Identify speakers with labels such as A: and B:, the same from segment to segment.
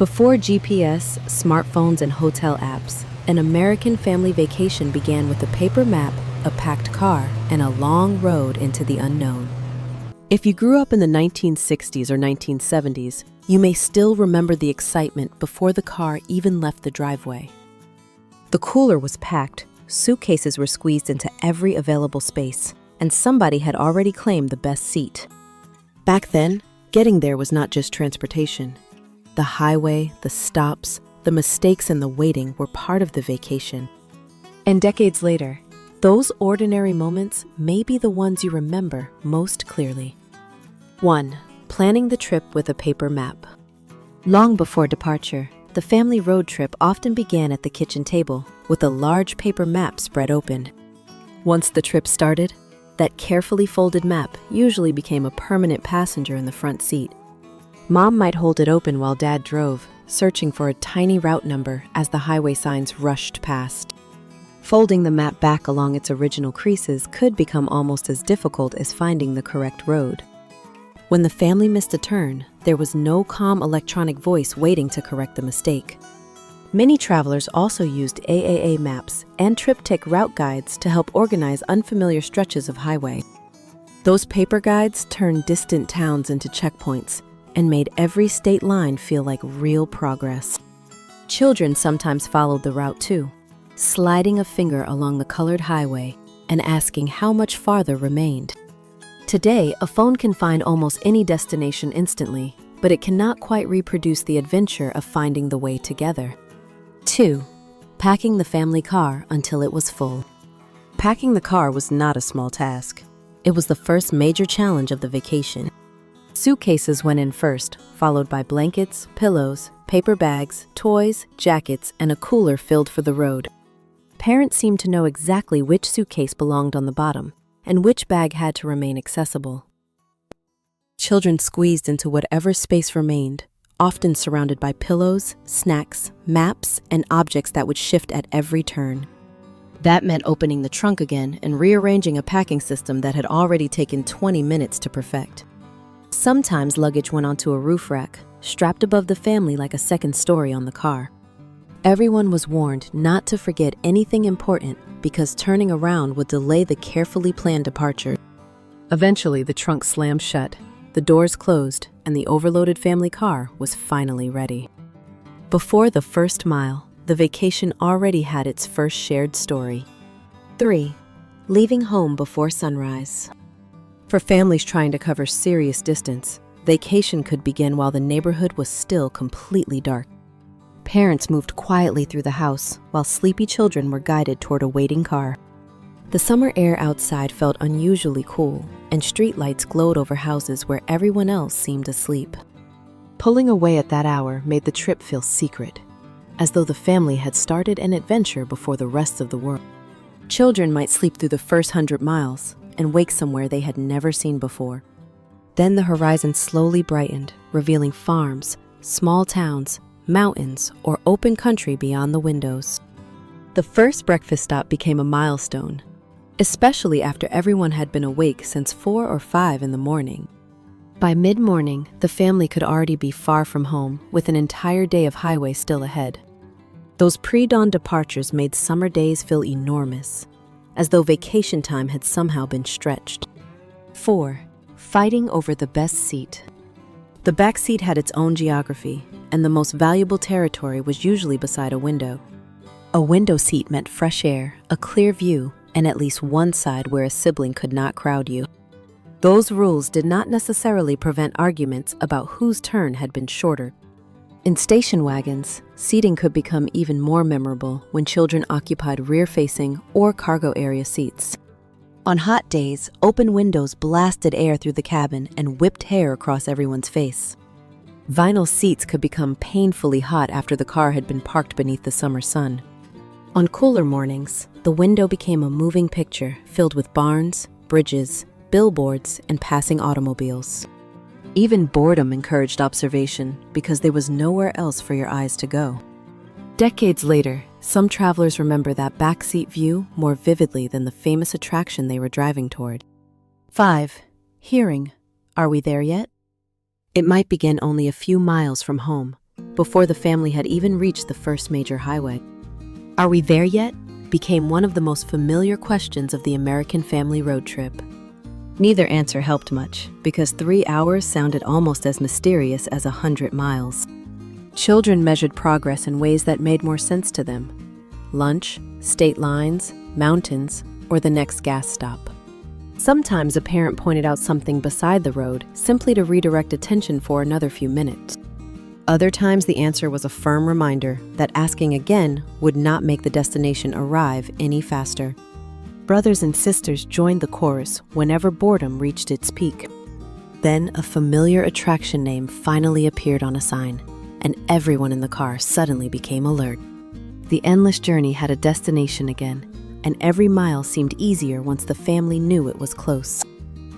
A: Before GPS, smartphones, and hotel apps, an American family vacation began with a paper map, a packed car, and a long road into the unknown. If you grew up in the 1960s or 1970s, you may still remember the excitement before the car even left the driveway. The cooler was packed, suitcases were squeezed into every available space, and somebody had already claimed the best seat. Back then, getting there was not just transportation. The highway, the stops, the mistakes, and the waiting were part of the vacation. And decades later, those ordinary moments may be the ones you remember most clearly. 1. Planning the trip with a paper map. Long before departure, the family road trip often began at the kitchen table with a large paper map spread open. Once the trip started, that carefully folded map usually became a permanent passenger in the front seat. Mom might hold it open while Dad drove, searching for a tiny route number as the highway signs rushed past. Folding the map back along its original creases could become almost as difficult as finding the correct road. When the family missed a turn, there was no calm electronic voice waiting to correct the mistake. Many travelers also used AAA maps and TripTik route guides to help organize unfamiliar stretches of highway. Those paper guides turned distant towns into checkpoints and made every state line feel like real progress. Children sometimes followed the route too, sliding a finger along the colored highway and asking how much farther remained. Today, a phone can find almost any destination instantly, but it cannot quite reproduce the adventure of finding the way together. 2. Packing the family car until it was full. Packing the car was not a small task. It was the first major challenge of the vacation. Suitcases went in first, followed by blankets, pillows, paper bags, toys, jackets, and a cooler filled for the road. Parents seemed to know exactly which suitcase belonged on the bottom and which bag had to remain accessible. Children squeezed into whatever space remained, often surrounded by pillows, snacks, maps, and objects that would shift at every turn. That meant opening the trunk again and rearranging a packing system that had already taken 20 minutes to perfect. Sometimes luggage went onto a roof rack, strapped above the family like a second story on the car. Everyone was warned not to forget anything important because turning around would delay the carefully planned departure. Eventually, the trunk slammed shut, the doors closed, and the overloaded family car was finally ready. Before the first mile, the vacation already had its first shared story. 3. Leaving home before sunrise. For families trying to cover serious distance, vacation could begin while the neighborhood was still completely dark. Parents moved quietly through the house while sleepy children were guided toward a waiting car. The summer air outside felt unusually cool, and streetlights glowed over houses where everyone else seemed asleep. Pulling away at that hour made the trip feel secret, as though the family had started an adventure before the rest of the world. Children might sleep through the first 100 miles and wake somewhere they had never seen before. Then the horizon slowly brightened, revealing farms, small towns, mountains, or open country beyond the windows. The first breakfast stop became a milestone, especially after everyone had been awake since 4 or 5 in the morning. By mid-morning, the family could already be far from home, with an entire day of highway still ahead. Those pre-dawn departures made summer days feel enormous, as though vacation time had somehow been stretched. 4. Fighting over the best seat. The back seat had its own geography, and the most valuable territory was usually beside a window. A window seat meant fresh air, a clear view, and at least one side where a sibling could not crowd you. Those rules did not necessarily prevent arguments about whose turn had been shorter. In station wagons, seating could become even more memorable when children occupied rear-facing or cargo area seats. On hot days, open windows blasted air through the cabin and whipped hair across everyone's face. Vinyl seats could become painfully hot after the car had been parked beneath the summer sun. On cooler mornings, the window became a moving picture filled with barns, bridges, billboards, and passing automobiles. Even boredom encouraged observation because there was nowhere else for your eyes to go. Decades later, some travelers remember that backseat view more vividly than the famous attraction they were driving toward. 5. Hearing. Are we there yet? It might begin only a few miles from home, before the family had even reached the first major highway. "Are we there yet?" became one of the most familiar questions of the American family road trip. Neither answer helped much, because 3 hours sounded almost as mysterious as 100 miles. Children measured progress in ways that made more sense to them: lunch, state lines, mountains, or the next gas stop. Sometimes a parent pointed out something beside the road simply to redirect attention for another few minutes. Other times the answer was a firm reminder that asking again would not make the destination arrive any faster. Brothers and sisters joined the chorus whenever boredom reached its peak. Then a familiar attraction name finally appeared on a sign, and everyone in the car suddenly became alert. The endless journey had a destination again, and every mile seemed easier once the family knew it was close.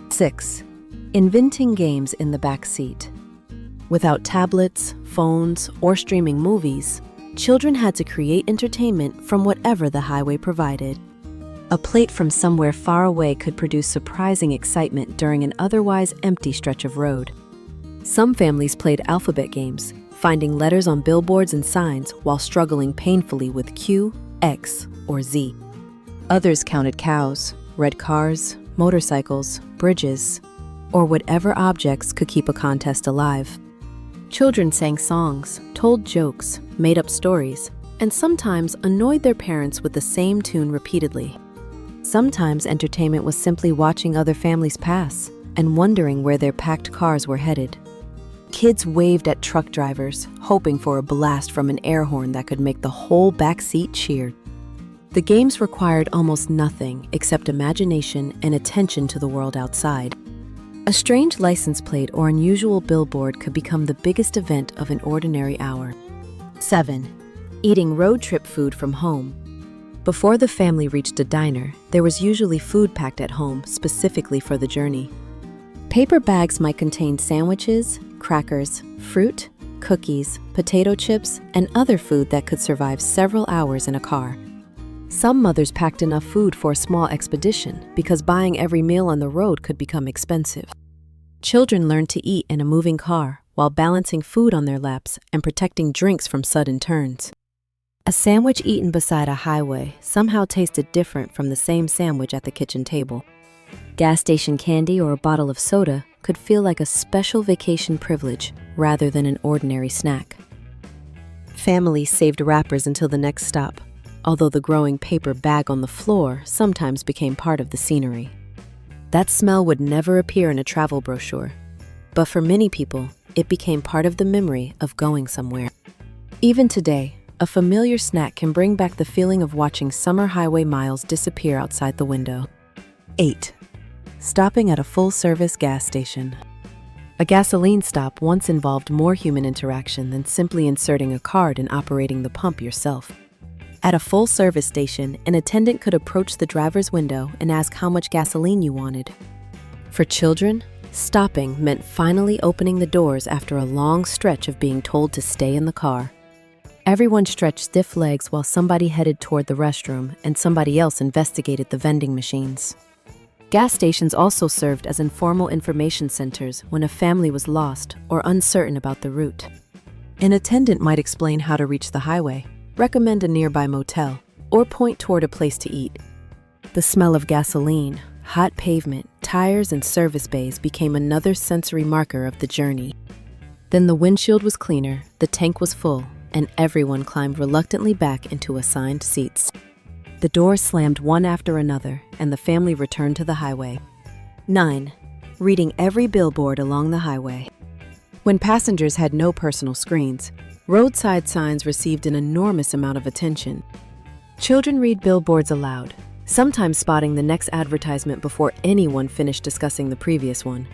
A: 6. Inventing games in the back seat. Without tablets, phones, or streaming movies, children had to create entertainment from whatever the highway provided. A plate from somewhere far away could produce surprising excitement during an otherwise empty stretch of road. Some families played alphabet games, finding letters on billboards and signs while struggling painfully with Q, X, or Z. Others counted cows, red cars, motorcycles, bridges, or whatever objects could keep a contest alive. Children sang songs, told jokes, made up stories, and sometimes annoyed their parents with the same tune repeatedly. Sometimes entertainment was simply watching other families pass and wondering where their packed cars were headed. Kids waved at truck drivers, hoping for a blast from an air horn that could make the whole back seat cheer. The games required almost nothing except imagination and attention to the world outside. A strange license plate or unusual billboard could become the biggest event of an ordinary hour. 7. Eating road trip food from home. Before the family reached a diner, there was usually food packed at home specifically for the journey. Paper bags might contain sandwiches, crackers, fruit, cookies, potato chips, and other food that could survive several hours in a car. Some mothers packed enough food for a small expedition because buying every meal on the road could become expensive. Children learned to eat in a moving car while balancing food on their laps and protecting drinks from sudden turns. A sandwich eaten beside a highway somehow tasted different from the same sandwich at the kitchen table. Gas station candy or a bottle of soda could feel like a special vacation privilege rather than an ordinary snack. Families saved wrappers until the next stop, although the growing paper bag on the floor sometimes became part of the scenery. That smell would never appear in a travel brochure, but for many people, it became part of the memory of going somewhere. Even today, a familiar snack can bring back the feeling of watching summer highway miles disappear outside the window. 8. Stopping at a full-service gas station. A gasoline stop once involved more human interaction than simply inserting a card and operating the pump yourself. At a full-service station, an attendant could approach the driver's window and ask how much gasoline you wanted. For children, stopping meant finally opening the doors after a long stretch of being told to stay in the car. Everyone stretched stiff legs while somebody headed toward the restroom and somebody else investigated the vending machines. Gas stations also served as informal information centers when a family was lost or uncertain about the route. An attendant might explain how to reach the highway, recommend a nearby motel, or point toward a place to eat. The smell of gasoline, hot pavement, tires, and service bays became another sensory marker of the journey. Then the windshield was cleaner, the tank was full, and everyone climbed reluctantly back into assigned seats. The doors slammed one after another, and the family returned to the highway. 9. Reading every billboard along the highway. When passengers had no personal screens, roadside signs received an enormous amount of attention. Children read billboards aloud, sometimes spotting the next advertisement before anyone finished discussing the previous one.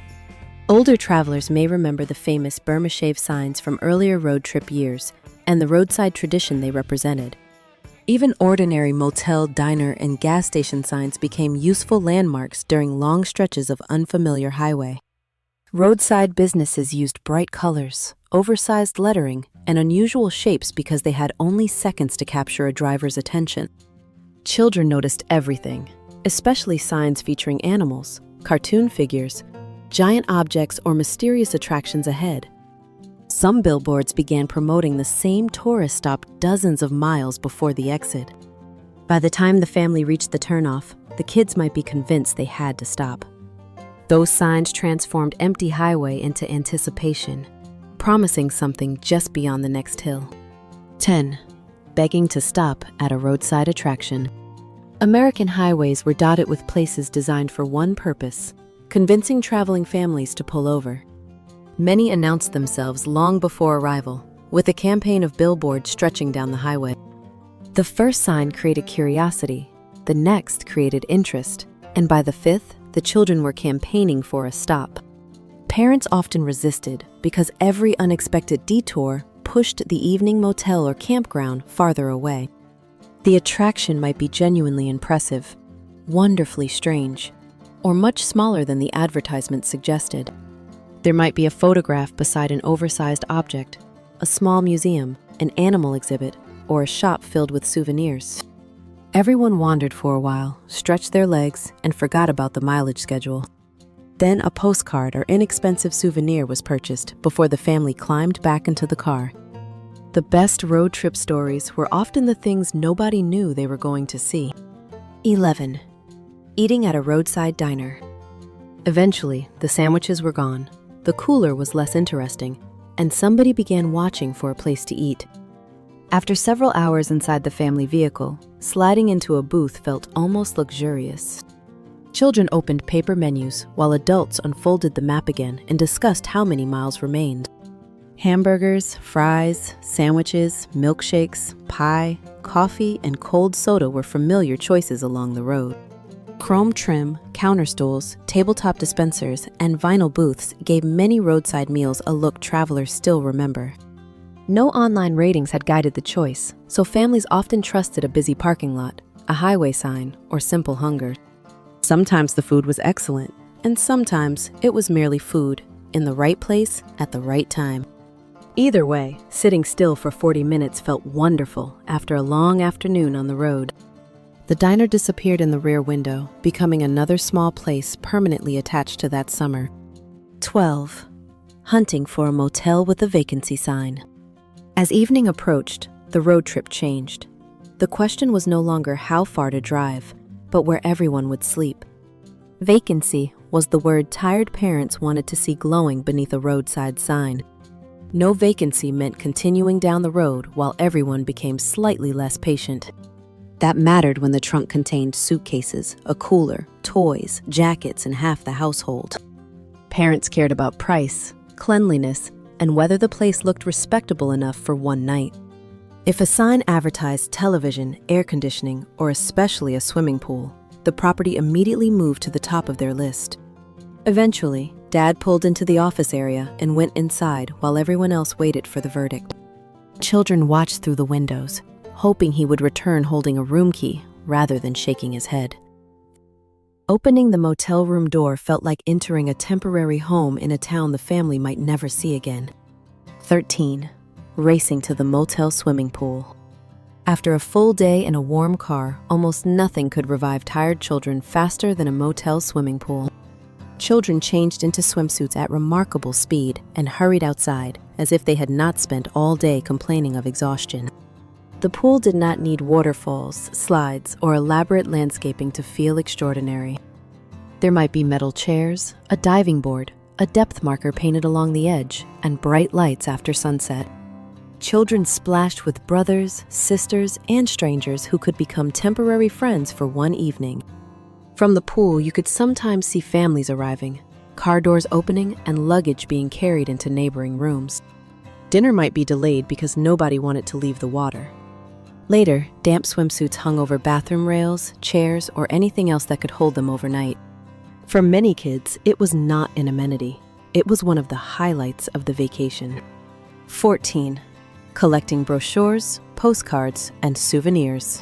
A: Older travelers may remember the famous Burma shave signs from earlier road trip years and the roadside tradition they represented. Even ordinary motel, diner, and gas station signs became useful landmarks during long stretches of unfamiliar highway. Roadside businesses used bright colors, oversized lettering, and unusual shapes because they had only seconds to capture a driver's attention. Children noticed everything, especially signs featuring animals, cartoon figures, giant objects, or mysterious attractions ahead. Some billboards began promoting the same tourist stop dozens of miles before the exit. By the time the family reached the turnoff, the kids might be convinced they had to stop. Those signs transformed empty highway into anticipation, promising something just beyond the next hill. 10. Begging to stop at a roadside attraction. American highways were dotted with places designed for one purpose: convincing traveling families to pull over. Many announced themselves long before arrival, with a campaign of billboards stretching down the highway. The first sign created curiosity, the next created interest, and by the fifth, the children were campaigning for a stop. Parents often resisted because every unexpected detour pushed the evening motel or campground farther away. The attraction might be genuinely impressive, wonderfully strange, or much smaller than the advertisement suggested. There might be a photograph beside an oversized object, a small museum, an animal exhibit, or a shop filled with souvenirs. Everyone wandered for a while, stretched their legs, and forgot about the mileage schedule. Then a postcard or inexpensive souvenir was purchased before the family climbed back into the car. The best road trip stories were often the things nobody knew they were going to see. 11. Eating at a roadside diner. Eventually, the sandwiches were gone, the cooler was less interesting, and somebody began watching for a place to eat. After several hours inside the family vehicle, sliding into a booth felt almost luxurious. Children opened paper menus while adults unfolded the map again and discussed how many miles remained. Hamburgers, fries, sandwiches, milkshakes, pie, coffee, and cold soda were familiar choices along the road. Chrome trim, counter stools, tabletop dispensers, and vinyl booths gave many roadside meals a look travelers still remember. No online ratings had guided the choice, so families often trusted a busy parking lot, a highway sign, or simple hunger. Sometimes the food was excellent, and sometimes it was merely food, in the right place at the right time. Either way, sitting still for 40 minutes felt wonderful after a long afternoon on the road. The diner disappeared in the rear window, becoming another small place permanently attached to that summer. 12. Hunting for a motel with a vacancy sign. As evening approached, the road trip changed. The question was no longer how far to drive, but where everyone would sleep. Vacancy was the word tired parents wanted to see glowing beneath a roadside sign. No vacancy meant continuing down the road while everyone became slightly less patient. That mattered when the trunk contained suitcases, a cooler, toys, jackets, and half the household. Parents cared about price, cleanliness, and whether the place looked respectable enough for one night. If a sign advertised television, air conditioning, or especially a swimming pool, the property immediately moved to the top of their list. Eventually, Dad pulled into the office area and went inside while everyone else waited for the verdict. Children watched through the windows, hoping he would return holding a room key rather than shaking his head. Opening the motel room door felt like entering a temporary home in a town the family might never see again. 13. Racing to the motel swimming pool. After a full day in a warm car, almost nothing could revive tired children faster than a motel swimming pool. Children changed into swimsuits at remarkable speed and hurried outside as if they had not spent all day complaining of exhaustion. The pool did not need waterfalls, slides, or elaborate landscaping to feel extraordinary. There might be metal chairs, a diving board, a depth marker painted along the edge, and bright lights after sunset. Children splashed with brothers, sisters, and strangers who could become temporary friends for one evening. From the pool, you could sometimes see families arriving, car doors opening, and luggage being carried into neighboring rooms. Dinner might be delayed because nobody wanted to leave the water. Later, damp swimsuits hung over bathroom rails, chairs, or anything else that could hold them overnight. For many kids, it was not an amenity. It was one of the highlights of the vacation. 14. Collecting brochures, postcards, and souvenirs.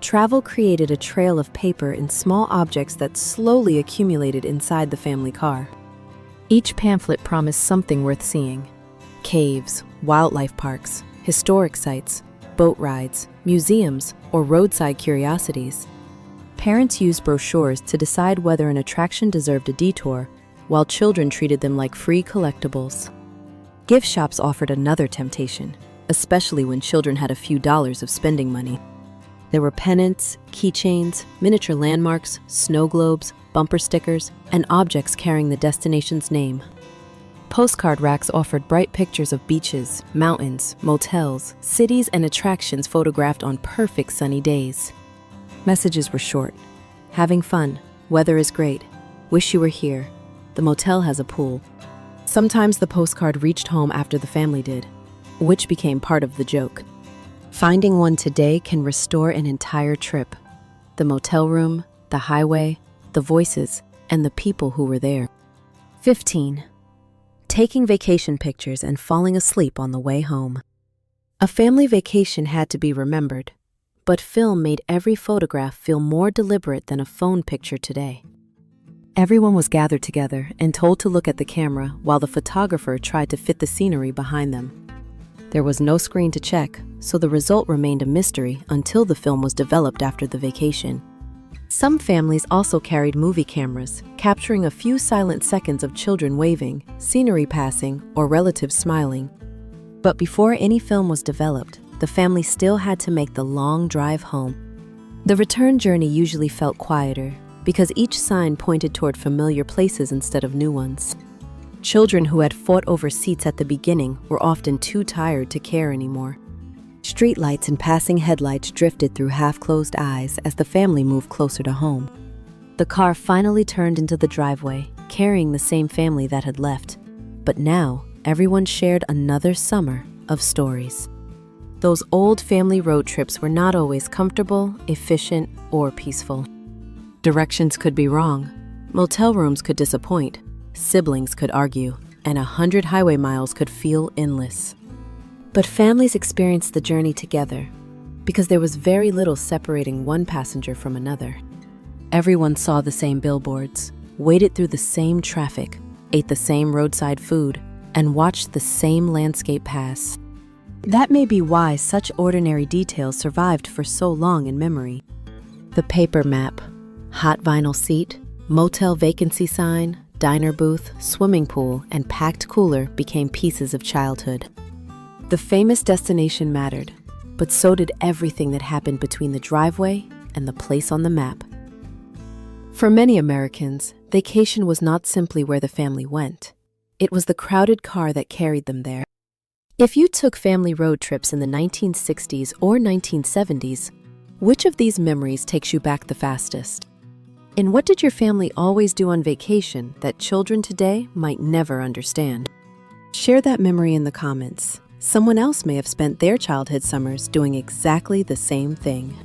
A: Travel created a trail of paper and small objects that slowly accumulated inside the family car. Each pamphlet promised something worth seeing: caves, wildlife parks, historic sites, boat rides, museums, or roadside curiosities. Parents used brochures to decide whether an attraction deserved a detour, while children treated them like free collectibles. Gift shops offered another temptation, especially when children had a few dollars of spending money. There were pennants, keychains, miniature landmarks, snow globes, bumper stickers, and objects carrying the destination's name. Postcard racks offered bright pictures of beaches, mountains, motels, cities, and attractions photographed on perfect sunny days. Messages were short. Having fun. Weather is great. Wish you were here. The motel has a pool. Sometimes the postcard reached home after the family did, which became part of the joke. Finding one today can restore an entire trip. The motel room, the highway, the voices, and the people who were there. 15. Taking vacation pictures and falling asleep on the way home. A family vacation had to be remembered, but film made every photograph feel more deliberate than a phone picture today. Everyone was gathered together and told to look at the camera while the photographer tried to fit the scenery behind them. There was no screen to check, so the result remained a mystery until the film was developed after the vacation. Some families also carried movie cameras, capturing a few silent seconds of children waving, scenery passing, or relatives smiling. But before any film was developed, the family still had to make the long drive home. The return journey usually felt quieter, because each sign pointed toward familiar places instead of new ones. Children who had fought over seats at the beginning were often too tired to care anymore. Streetlights and passing headlights drifted through half-closed eyes as the family moved closer to home. The car finally turned into the driveway, carrying the same family that had left. But now, everyone shared another summer of stories. Those old family road trips were not always comfortable, efficient, or peaceful. Directions could be wrong, motel rooms could disappoint, siblings could argue, and 100 highway miles could feel endless. But families experienced the journey together because there was very little separating one passenger from another. Everyone saw the same billboards, waded through the same traffic, ate the same roadside food, and watched the same landscape pass. That may be why such ordinary details survived for so long in memory. The paper map, hot vinyl seat, motel vacancy sign, diner booth, swimming pool, and packed cooler became pieces of childhood. The famous destination mattered, but so did everything that happened between the driveway and the place on the map. For many Americans, vacation was not simply where the family went. It was the crowded car that carried them there. If you took family road trips in the 1960s or 1970s, which of these memories takes you back the fastest? And what did your family always do on vacation that children today might never understand? Share that memory in the comments. Someone else may have spent their childhood summers doing exactly the same thing.